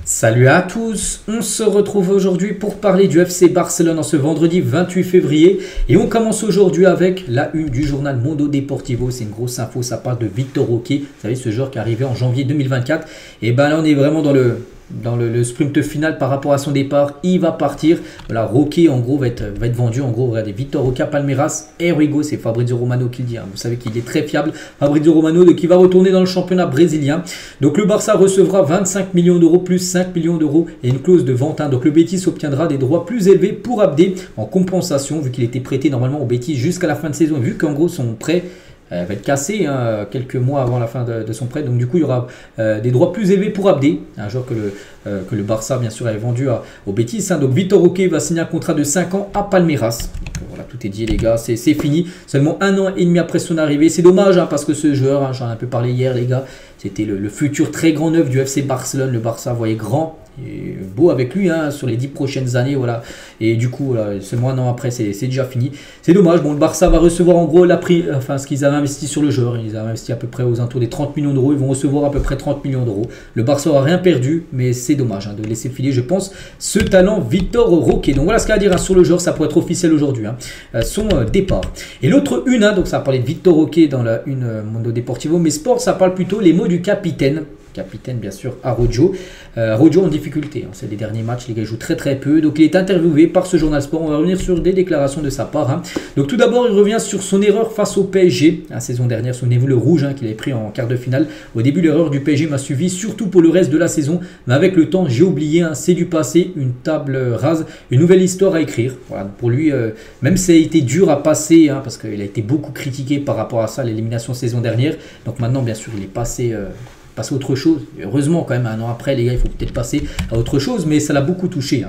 Salut à tous, on se retrouve aujourd'hui pour parler du FC Barcelone en ce vendredi 28 février et on commence aujourd'hui avec la une du journal Mundo Deportivo. C'est une grosse info, ça parle de Vitor Roque, vous savez ce joueur qui est arrivé en janvier 2024 et ben là on est vraiment dans le sprint final par rapport à son départ. Il va partir, voilà, Roque en gros va être vendu, en gros regardez, Vitor Roque à Palmeiras, Erigo, c'est Fabrizio Romano qui le dit, hein. Vous savez qu'il est très fiable, Fabrizio Romano, qui va retourner dans le championnat brésilien. Donc le Barça recevra 25 millions d'euros plus 5 millions d'euros et une clause de vente, hein. Donc le Betis obtiendra des droits plus élevés pour Abdé en compensation vu qu'il était prêté normalement au Betis jusqu'à la fin de saison, vu qu'en gros son prêt va être cassé, hein, quelques mois avant la fin de son prêt. Donc du coup il y aura des droits plus élevés pour Abdé, un joueur que le Barça bien sûr avait vendu au Betis, hein. Donc Vitor Roque va signer un contrat de 5 ans à Palmeiras. Donc, voilà, tout est dit les gars, c'est fini. Seulement 1 an et demi après son arrivée. C'est dommage, hein, parce que ce joueur, hein, j'en ai un peu parlé hier les gars, c'était le futur très grand neuf du FC Barcelone. Le Barça voyait grand et beau avec lui, hein, sur les 10 prochaines années, voilà. Et du coup voilà, seulement 1 an après c'est déjà fini, c'est dommage. Bon, le Barça va recevoir en gros ce qu'ils avaient investi sur le joueur. Ils avaient investi à peu près aux alentours des 30 millions d'euros, ils vont recevoir à peu près 30 millions d'euros. Le Barça aura rien perdu, mais c'est dommage, hein, de laisser filer, je pense, ce talent Vitor Roque. Donc voilà ce qu'il y a à dire, hein, sur le joueur, ça pourrait être officiel aujourd'hui, hein, son départ. Et l'autre une, hein, donc ça va parler de Vitor Roque dans la une Mundo Deportivo, mais sport ça parle plutôt les mots du capitaine bien sûr Araujo. Araujo en difficulté, hein. C'est les derniers matchs, les gars jouent très peu, donc il est interviewé par ce journal sport. On va revenir sur des déclarations de sa part, hein. Donc tout d'abord il revient sur son erreur face au PSG la saison dernière, souvenez-vous, le rouge, hein, qu'il avait pris en quart de finale. Au début l'erreur du PSG m'a suivi surtout pour le reste de la saison, mais avec le temps j'ai oublié, hein, c'est du passé, une table rase, une nouvelle histoire à écrire. Voilà, pour lui, même si ça a été dur à passer, hein, parce qu'il a été beaucoup critiqué par rapport à ça, l'élimination saison dernière. Donc maintenant bien sûr il est passé à autre chose. Heureusement quand même, 1 an après les gars, il faut peut-être passer à autre chose, mais ça l'a beaucoup touché, hein.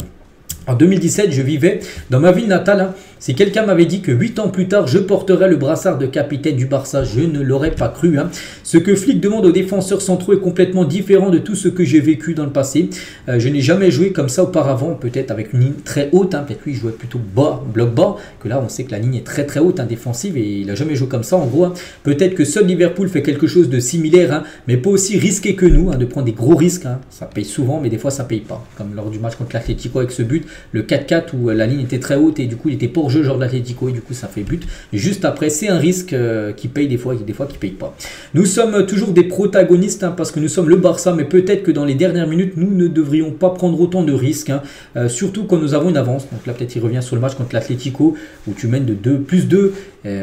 En 2017, je vivais dans ma ville natale, hein. Si quelqu'un m'avait dit que 8 ans plus tard, je porterais le brassard de capitaine du Barça, je ne l'aurais pas cru, hein. Ce que Flick demande aux défenseurs centraux est complètement différent de tout ce que j'ai vécu dans le passé. Je n'ai jamais joué comme ça auparavant, peut-être avec une ligne très haute, hein. Peut-être lui il jouait plutôt bas, bloc bas, que là on sait que la ligne est très haute, hein, défensive, et il n'a jamais joué comme ça en gros, hein. Peut-être que seul Liverpool fait quelque chose de similaire, hein, mais pas aussi risqué que nous, hein, de prendre des gros risques, hein. Ça paye souvent, mais des fois ça paye pas. Comme lors du match contre l'Atlético avec ce but, le 4-4 où la ligne était très haute et du coup il était pas hors jeu genre de l'Atlético et du coup ça fait but. Et juste après c'est un risque qui paye des fois qui paye pas. Nous sommes toujours des protagonistes, hein, parce que nous sommes le Barça, mais peut-être que dans les dernières minutes nous ne devrions pas prendre autant de risques, hein, surtout quand nous avons une avance. Donc là peut-être il revient sur le match contre l'Atlético où tu mènes de 2 plus 2.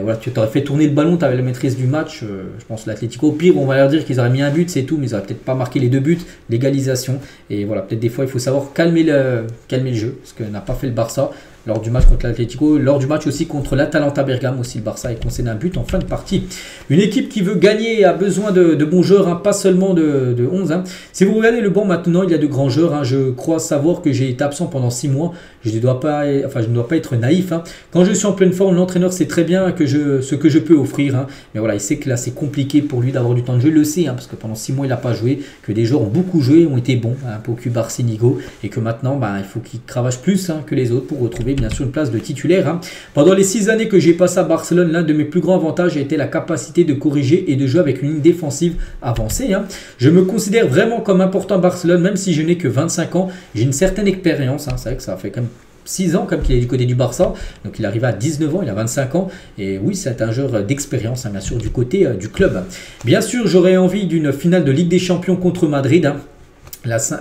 Voilà, tu t'aurais fait tourner le ballon, tu avais la maîtrise du match. Je pense l'Atlético, au pire on va leur dire qu'ils auraient mis un but, c'est tout, mais ils n'auraient peut-être pas marqué les 2 buts, l'égalisation. Et voilà, peut-être des fois il faut savoir calmer le jeu, ce que n'a pas fait le Barça lors du match contre l'Atlético, lors du match aussi contre l'Atalanta Bergame aussi, le Barça est concédé un but en fin de partie. Une équipe qui veut gagner a besoin de bons joueurs, hein, pas seulement de 11, hein. Si vous regardez le banc maintenant, il y a de grands joueurs, hein. Je crois savoir que j'ai été absent pendant 6 mois, je ne dois pas être naïf, hein. Quand je suis en pleine forme, l'entraîneur sait très bien ce que je peux offrir, hein. Mais voilà, il sait que là c'est compliqué pour lui d'avoir du temps de jeu, il le sait, hein, parce que pendant 6 mois il n'a pas joué, que des joueurs ont beaucoup joué, ont été bons, hein, Poku, Barcinigo, et que maintenant il faut qu'il cravache plus, hein, que les autres pour retrouver bien sûr une place de titulaire, hein. Pendant les 6 années que j'ai passé à Barcelone, l'un de mes plus grands avantages a été la capacité de corriger et de jouer avec une ligne défensive avancée, hein. Je me considère vraiment comme important à Barcelone, même si je n'ai que 25 ans, j'ai une certaine expérience, hein. C'est vrai que ça fait quand même 6 ans comme qu'il est du côté du Barça, donc il arrive à 19 ans, il a 25 ans, et oui c'est un joueur d'expérience, hein, bien sûr du côté du club. Bien sûr j'aurais envie d'une finale de Ligue des Champions contre Madrid, hein.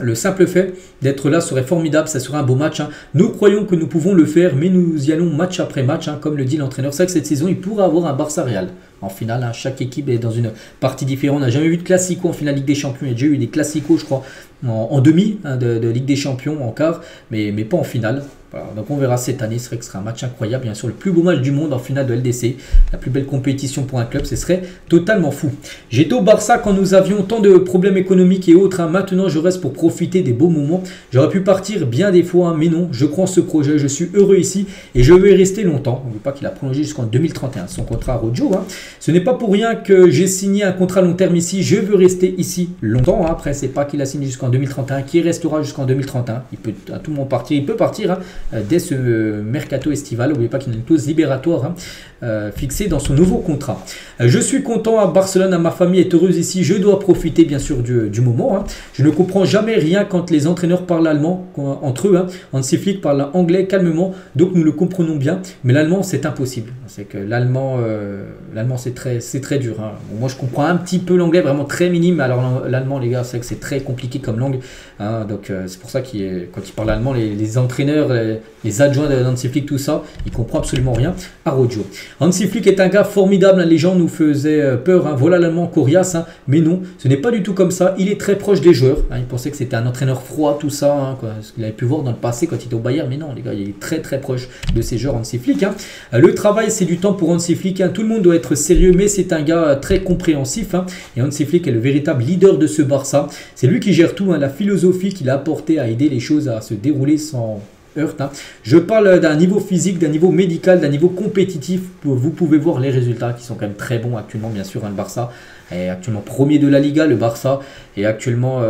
Le simple fait d'être là serait formidable, ça serait un beau match, hein. Nous croyons que nous pouvons le faire, mais nous y allons match après match, hein, comme le dit l'entraîneur. C'est vrai que cette saison, il pourrait avoir un Barça Real en finale, hein. Chaque équipe est dans une partie différente. On n'a jamais vu de classico en finale Ligue des Champions. Il y a déjà eu des classicos, je crois, en demi, hein, de Ligue des Champions, en quart, mais pas en finale. Voilà, donc on verra cette année, ce serait que ce sera un match incroyable, bien sûr le plus beau match du monde en finale de LDC, la plus belle compétition pour un club, ce serait totalement fou. J'étais au Barça quand nous avions tant de problèmes économiques et autres, hein. Maintenant je reste pour profiter des beaux moments, j'aurais pu partir bien des fois, hein, mais non, je crois en ce projet, je suis heureux ici et je vais y rester longtemps. N'oublie pas qu'il a prolongé jusqu'en 2031 son contrat à Rojo, hein. Ce n'est pas pour rien que j'ai signé un contrat long terme ici, je veux rester ici longtemps, hein. Après c'est pas qu'il a signé jusqu'en 2031, qui restera jusqu'en 2031, il peut à tout moment partir, il peut partir, hein. dès ce mercato estival. N'oubliez pas qu'il y a une clause libératoire fixée dans son nouveau contrat. Je suis content à Barcelone, ma famille est heureuse ici, je dois profiter bien sûr du moment. Je ne comprends jamais rien quand les entraîneurs parlent allemand entre eux. Hansi Flick parle anglais calmement, donc nous le comprenons bien, mais l'allemand c'est impossible. C'est que l'allemand c'est très dur. Bon, moi je comprends un petit peu l'anglais, vraiment très minime, alors l'allemand les gars, c'est que c'est très compliqué comme langue. Donc c'est pour ça quand il parle allemand, les entraîneurs, les adjoints de Hansi Flick, tout ça, ils comprennent absolument rien. Araujo. Hansi Flick est un gars formidable, les gens nous faisaient peur, voilà l'allemand coriace, mais non, ce n'est pas du tout comme ça, il est très proche des joueurs, il pensait que c'était un entraîneur froid, tout ça, ce qu'il avait pu voir dans le passé quand il était au Bayern, mais non les gars, il est très très proche de ces joueurs Hansi Flick. Le travail c'est du temps pour Hansi Flick, tout le monde doit être sérieux, mais c'est un gars très compréhensif, et Hansi Flick est le véritable leader de ce Barça, c'est lui qui gère tout, la philosophie qu'il a apporté à aider les choses à se dérouler sans heurte. Je parle d'un niveau physique, d'un niveau médical, d'un niveau compétitif. Vous pouvez voir les résultats qui sont quand même très bons actuellement, bien sûr. Le Barça est actuellement premier de la Liga. Le Barça est actuellement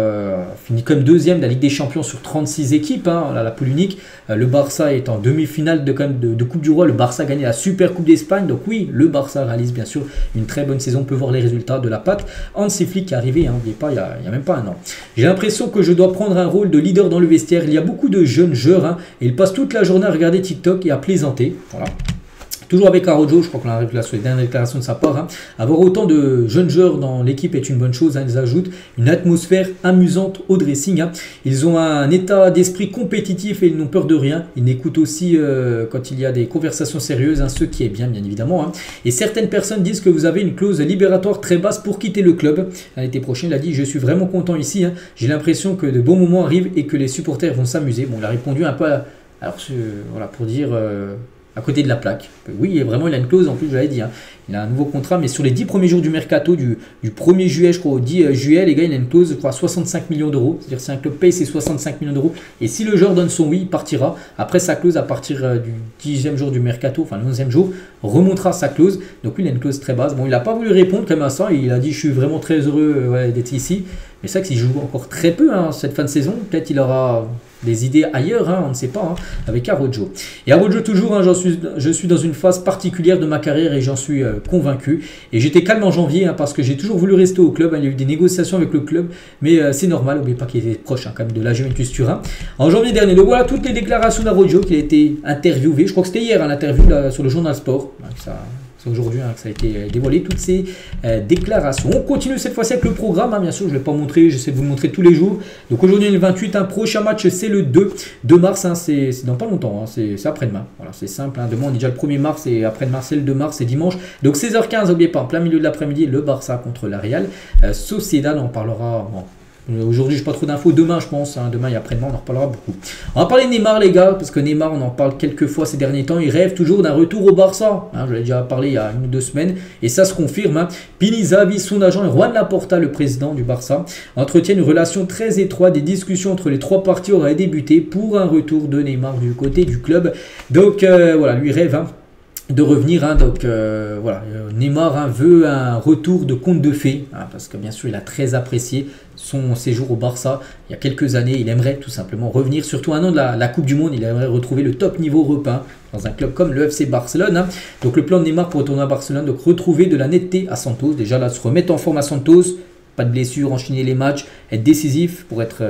fini comme deuxième de la Ligue des Champions sur 36 équipes, la poule unique. Le Barça est en demi-finale de Coupe du Roi. Le Barça a gagné la Super Coupe d'Espagne. Donc oui, le Barça réalise bien sûr une très bonne saison. On peut voir les résultats de la patte. Hansi Flick est arrivé, n'oubliez pas, il n'y a même pas un an. J'ai l'impression que je dois prendre un rôle de leader dans le vestiaire. Il y a beaucoup de jeunes joueurs et ils passent toute la journée à regarder TikTok et à plaisanter. Voilà. Toujours avec Araujo, je crois qu'on arrive là sur les dernières déclarations de sa part. Avoir autant de jeunes joueurs dans l'équipe est une bonne chose. Ils ajoutent une atmosphère amusante au dressing. Ils ont un état d'esprit compétitif et ils n'ont peur de rien. Ils n'écoutent aussi quand il y a des conversations sérieuses, ce qui est bien évidemment. Et certaines personnes disent que vous avez une clause libératoire très basse pour quitter le club. L'été prochain, il a dit « Je suis vraiment content ici. J'ai l'impression que de bons moments arrivent et que les supporters vont s'amuser. » Bon, il a répondu un peu voilà, pour dire... à côté de la plaque. Oui, vraiment, il a une clause, en plus, je l'avais dit. Il a un nouveau contrat, mais sur les 10 premiers jours du mercato, du 1er juillet, je crois, au 10 juillet, les gars, il a une clause, je crois, 65 millions d'euros. C'est-à-dire si un club paye ses 65 millions d'euros, et si le joueur donne son oui, il partira. Après, sa clause, à partir du 10e jour du mercato, enfin le 11e jour, remontera sa clause. Donc, il a une clause très basse. Bon, il n'a pas voulu répondre comme à ça. Il a dit, je suis vraiment très heureux d'être ici. Mais c'est vrai que s'il joue encore très peu cette fin de saison, peut-être il aura des idées ailleurs, on ne sait pas, avec Araujo. Et Araujo toujours, je suis dans une phase particulière de ma carrière et j'en suis convaincu. Et j'étais calme en janvier parce que j'ai toujours voulu rester au club. Il y a eu des négociations avec le club, mais c'est normal, n'oubliez pas qu'il était proche quand même de la Juventus Turin. En janvier dernier, donc voilà toutes les déclarations d'Araujo qui a été interviewé. Je crois que c'était hier l'interview sur le journal Sport. C'est aujourd'hui que ça a été dévoilé, toutes ces déclarations. On continue cette fois-ci avec le programme, bien sûr, je ne l'ai pas montré, j'essaie de vous le montrer tous les jours. Donc aujourd'hui, le 28, un prochain match, c'est le 2 mars, c'est dans pas longtemps, c'est après-demain. Voilà, c'est simple, demain on est déjà le 1er mars et après-demain c'est le 2 mars, c'est dimanche. Donc 16h15, n'oubliez pas, en plein milieu de l'après-midi, le Barça contre la Real. Sociedad, on en parlera... Bon, aujourd'hui, je n'ai pas trop d'infos. Demain, je pense. Demain et après-demain, on en reparlera beaucoup. On va parler de Neymar, les gars, parce que Neymar, on en parle quelques fois ces derniers temps. Il rêve toujours d'un retour au Barça. Je l'ai déjà parlé il y a 1 ou 2 semaines. Et ça se confirme. Pini Zahavi, son agent, et Juan Laporta, le président du Barça, entretiennent une relation très étroite. Des discussions entre les trois parties auraient débuté pour un retour de Neymar du côté du club. Donc, voilà, lui rêve de revenir, donc voilà, Neymar veut un retour de conte de fées, parce que bien sûr il a très apprécié son séjour au Barça il y a quelques années. Il aimerait tout simplement revenir, surtout un an de la Coupe du Monde. Il aimerait retrouver le top niveau européen dans un club comme le FC Barcelone. Donc le plan de Neymar pour retourner à Barcelone, donc retrouver de la netteté à Santos, déjà là se remettre en forme à Santos, pas de blessure, enchaîner les matchs, être décisif pour être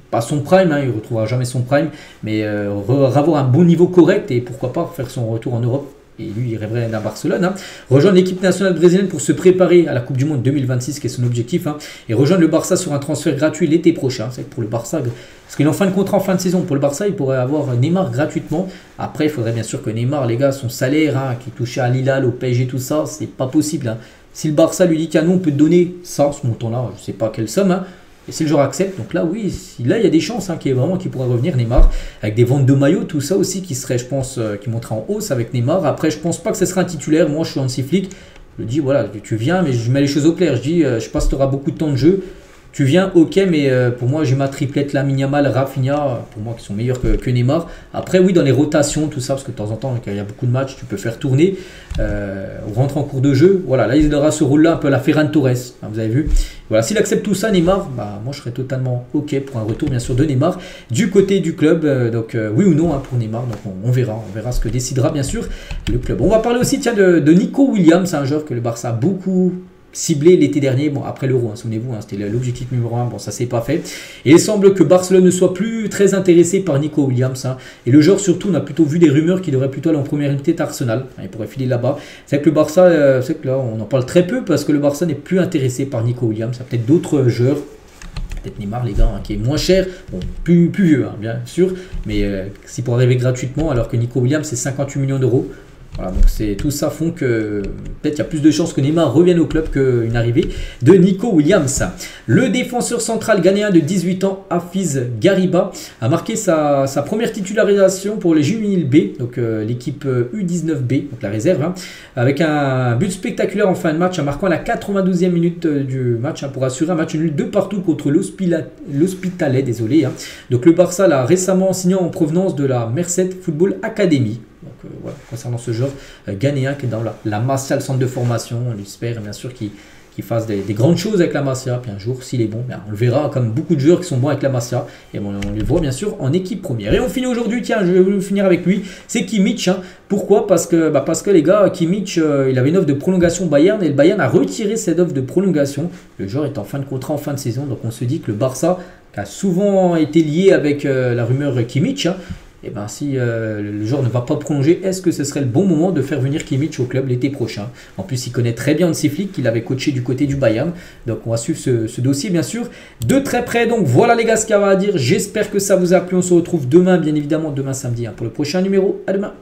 pas son prime, il ne retrouvera jamais son prime, mais avoir un bon niveau correct et pourquoi pas faire son retour en Europe. Et lui, il rêverait d'un Barcelone. Rejoindre l'équipe nationale brésilienne pour se préparer à la Coupe du Monde 2026, qui est son objectif. Et rejoindre le Barça sur un transfert gratuit l'été prochain. C'est pour le Barça, parce qu'il est en fin de contrat en fin de saison. Pour le Barça, il pourrait avoir Neymar gratuitement. Après, il faudrait bien sûr que Neymar, les gars, son salaire, qui touchait à Lille, au PSG, tout ça, c'est pas possible. Si le Barça lui dit qu'à nous, on peut te donner ça, ce montant-là, je ne sais pas quelle somme, et si le joueur accepte, donc là oui, là il y a des chances qu'il pourrait revenir Neymar, avec des ventes de maillots, tout ça aussi qui serait, je pense, qui monterait en hausse avec Neymar. Après, je pense pas que ce sera un titulaire. Moi, je suis Hansi Flick, je dis voilà, tu viens, mais je mets les choses au clair. Je dis, je sais pas si tu auras beaucoup de temps de jeu. Tu viens, ok, mais pour moi, j'ai ma triplette Lamine Yamal, Rafinha, pour moi, qui sont meilleurs que Neymar. Après, oui, dans les rotations, tout ça, parce que de temps en temps, quand il y a beaucoup de matchs, tu peux faire tourner, ou rentrer en cours de jeu. Voilà, là, il aura ce rôle-là, un peu à la Ferran Torres, hein, vous avez vu. Voilà, s'il accepte tout ça, Neymar, bah, moi, je serais totalement ok pour un retour, bien sûr, de Neymar du côté du club. Donc, oui ou non, hein, pour Neymar. Donc, on verra ce que décidera, bien sûr, le club. On va parler aussi, tiens, de Nico Williams, un joueur que le Barça a beaucoup ciblé l'été dernier, bon après l'Euro, hein, souvenez-vous, hein, c'était l'objectif numéro 1, bon ça s'est pas fait. Et il semble que Barcelone ne soit plus très intéressé par Nico Williams, hein, et le joueur surtout, on a plutôt vu des rumeurs qu'il devrait plutôt aller en première unité d'Arsenal, hein, il pourrait filer là-bas. C'est que le Barça, c'est que là on en parle très peu parce que le Barça n'est plus intéressé par Nico Williams, il y a peut-être d'autres joueurs. Peut-être Neymar, les gars, hein, qui est moins cher, bon, plus vieux, hein, bien sûr, mais s'il pourrait arriver gratuitement, alors que Nico Williams, c'est 58 millions d'euros. Voilà, donc tout ça font que peut-être il y a plus de chances que Neymar revienne au club qu'une arrivée de Nico Williams. Le défenseur central ghanéen de 18 ans, Hafiz Gariba, a marqué sa première titularisation pour les juvéniles B, donc l'équipe U19B, donc la réserve, hein, avec un but spectaculaire en fin de match, en marquant à la 92e minute du match, hein, pour assurer un match nul de partout contre l'Hospitalet, désolé. Hein. Donc le Barça l'a récemment signé en provenance de la Merced Football Academy. Donc voilà, concernant ce joueur ghanéen qui est dans la Masia, le centre de formation, on espère bien sûr qu'il fasse des grandes choses avec la Masia, puis un jour s'il est bon, bien, on le verra comme beaucoup de joueurs qui sont bons avec la Masia, et bon, on les voit bien sûr en équipe première. Et on finit aujourd'hui, tiens, je vais finir avec lui, c'est Kimmich, hein. Pourquoi? Parce que les gars, Kimmich, il avait une offre de prolongation Bayern, et le Bayern a retiré cette offre de prolongation, le joueur est en fin de contrat en fin de saison, donc on se dit que le Barça, qui a souvent été lié avec la rumeur Kimmich, hein, et bien si le joueur ne va pas prolonger, est-ce que ce serait le bon moment de faire venir Kimmich au club l'été prochain? En plus, il connaît très bien Hansi Flick, qu'il avait coaché du côté du Bayern. Donc on va suivre ce dossier, bien sûr, de très près. Donc voilà les gars, ce qu'il y a à dire. J'espère que ça vous a plu. On se retrouve demain, bien évidemment, demain samedi, hein, pour le prochain numéro. À demain.